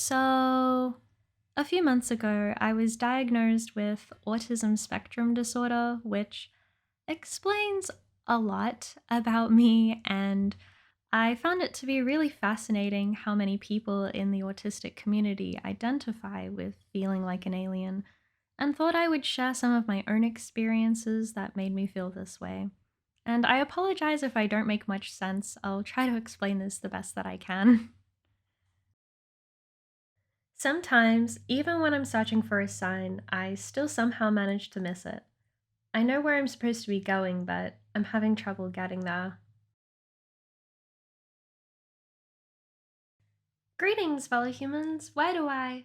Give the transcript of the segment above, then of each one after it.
So, a few months ago, I was diagnosed with autism spectrum disorder, which explains a lot about me. And I found it to be really fascinating how many people in the autistic community identify with feeling like an alien, and thought I would share some of my own experiences that made me feel this way. And I apologize if I don't make much sense. I'll try to explain this the best that I can. Sometimes, even when I'm searching for a sign, I still somehow manage to miss it. I know where I'm supposed to be going, but I'm having trouble getting there. Greetings, fellow humans. Where do I?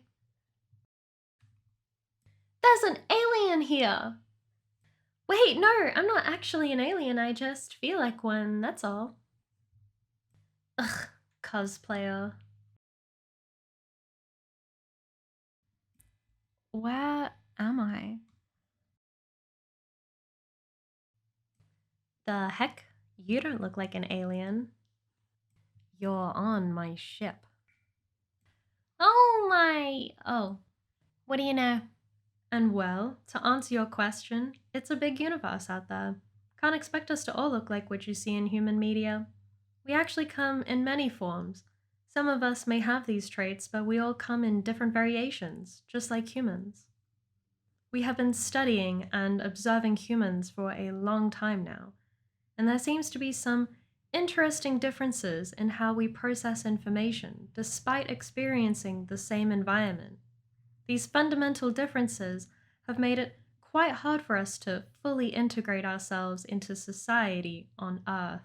There's an alien here! Wait, no, I'm not actually an alien, I just feel like one, that's all. Ugh, cosplayer. Where am I? The heck? You don't look like an alien. You're on my ship. Oh my. Oh, what do you know? And well, to answer your question, it's a big universe out there. Can't expect us to all look like what you see in human media. We actually come in many forms. Some of us may have these traits, but we all come in different variations, just like humans. We have been studying and observing humans for a long time now, and there seems to be some interesting differences in how we process information despite experiencing the same environment. These fundamental differences have made it quite hard for us to fully integrate ourselves into society on Earth.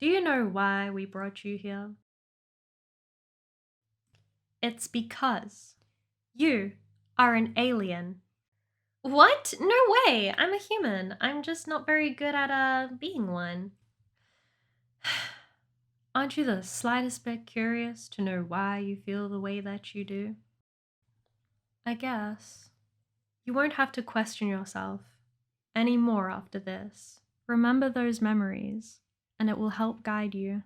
Do you know why we brought you here? It's because you are an alien. What? No way! I'm a human. I'm just not very good at being one. Aren't you the slightest bit curious to know why you feel the way that you do? I guess. You won't have to question yourself anymore after this. Remember those memories, and it will help guide you.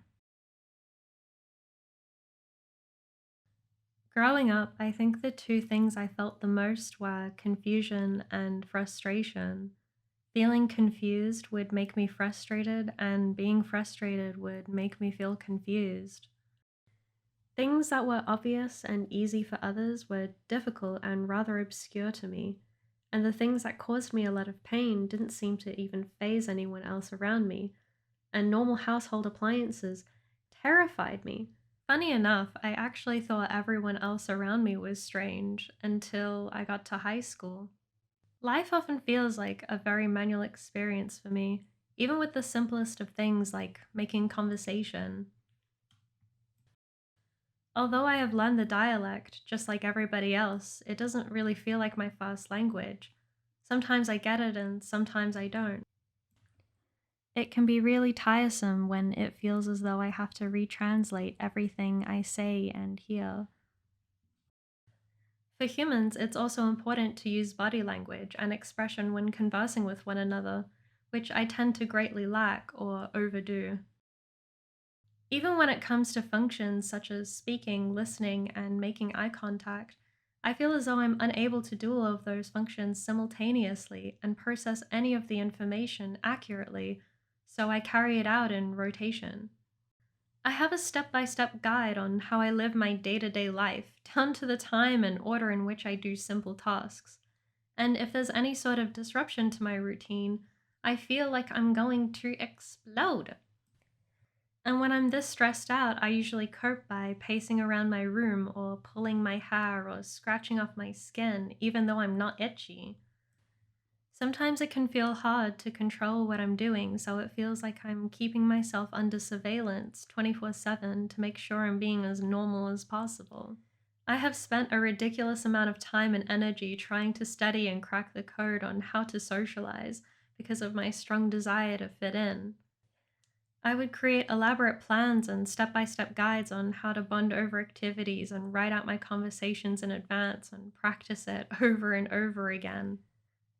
Growing up, I think the two things I felt the most were confusion and frustration. Feeling confused would make me frustrated, and being frustrated would make me feel confused. Things that were obvious and easy for others were difficult and rather obscure to me, and the things that caused me a lot of pain didn't seem to even faze anyone else around me, and normal household appliances terrified me. Funny enough, I actually thought everyone else around me was strange until I got to high school. Life often feels like a very manual experience for me, even with the simplest of things like making conversation. Although I have learned the dialect just like everybody else, it doesn't really feel like my first language. Sometimes I get it and sometimes I don't. It can be really tiresome when it feels as though I have to retranslate everything I say and hear. For humans, it's also important to use body language and expression when conversing with one another, which I tend to greatly lack or overdo. Even when it comes to functions such as speaking, listening, and making eye contact, I feel as though I'm unable to do all of those functions simultaneously and process any of the information accurately, so I carry it out in rotation. I have a step by step guide on how I live my day to day life, down to the time and order in which I do simple tasks. And if there's any sort of disruption to my routine, I feel like I'm going to explode. And when I'm this stressed out, I usually cope by pacing around my room or pulling my hair or scratching off my skin, even though I'm not itchy. Sometimes it can feel hard to control what I'm doing, so it feels like I'm keeping myself under surveillance 24/7 to make sure I'm being as normal as possible. I have spent a ridiculous amount of time and energy trying to study and crack the code on how to socialize because of my strong desire to fit in. I would create elaborate plans and step by step guides on how to bond over activities and write out my conversations in advance and practice it over and over again.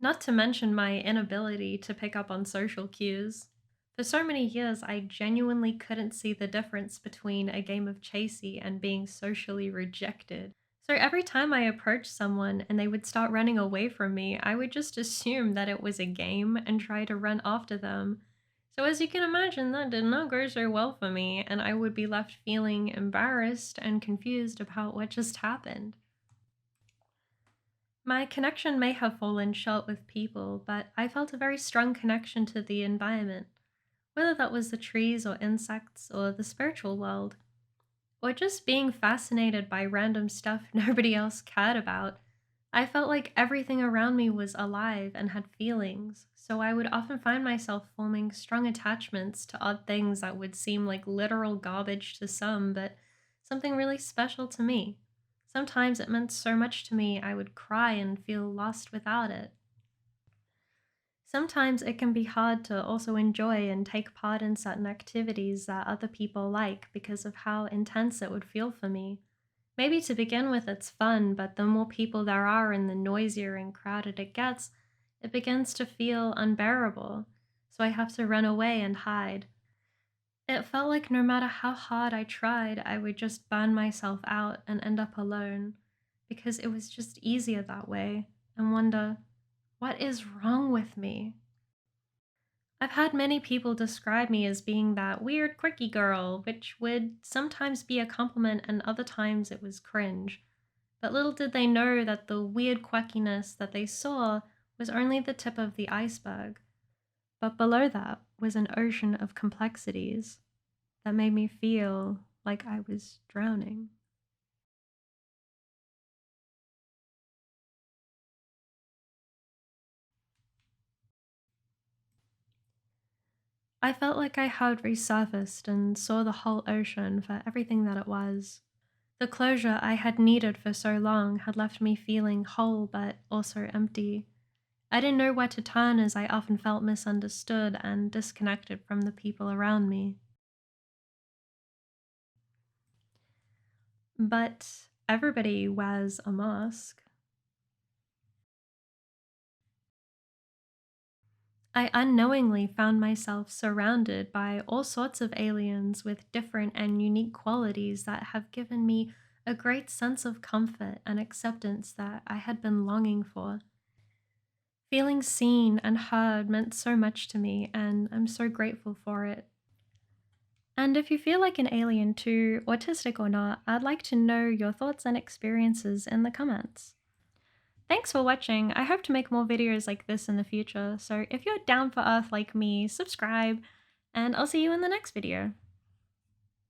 Not to mention my inability to pick up on social cues. For so many years, I genuinely couldn't see the difference between a game of chasey and being socially rejected. So every time I approached someone and they would start running away from me, I would just assume that it was a game and try to run after them. So, as you can imagine, that did not go so well for me, and I would be left feeling embarrassed and confused about what just happened. My connection may have fallen short with people, but I felt a very strong connection to the environment, whether that was the trees or insects or the spiritual world, or just being fascinated by random stuff nobody else cared about. I felt like everything around me was alive and had feelings, so I would often find myself forming strong attachments to odd things that would seem like literal garbage to some, but something really special to me. Sometimes it meant so much to me I would cry and feel lost without it. Sometimes it can be hard to also enjoy and take part in certain activities that other people like because of how intense it would feel for me. Maybe to begin with, it's fun, but the more people there are and the noisier and crowded it gets, it begins to feel unbearable. So I have to run away and hide. It felt like no matter how hard I tried, I would just burn myself out and end up alone because it was just easier that way and wonder, what is wrong with me? I've had many people describe me as being that weird, quirky girl, which would sometimes be a compliment and other times it was cringe. But little did they know that the weird quirkiness that they saw was only the tip of the iceberg. But below that was an ocean of complexities that made me feel like I was drowning. I felt like I had resurfaced and saw the whole ocean for everything that it was. The closure I had needed for so long had left me feeling whole but also empty. I didn't know where to turn as I often felt misunderstood and disconnected from the people around me. But everybody wears a mask. I unknowingly found myself surrounded by all sorts of aliens with different and unique qualities that have given me a great sense of comfort and acceptance that I had been longing for. Feeling seen and heard meant so much to me, and I'm so grateful for it. And if you feel like an alien too, autistic or not, I'd like to know your thoughts and experiences in the comments. Thanks for watching. I hope to make more videos like this in the future, so if you're down for Earth like me, subscribe, and I'll see you in the next video.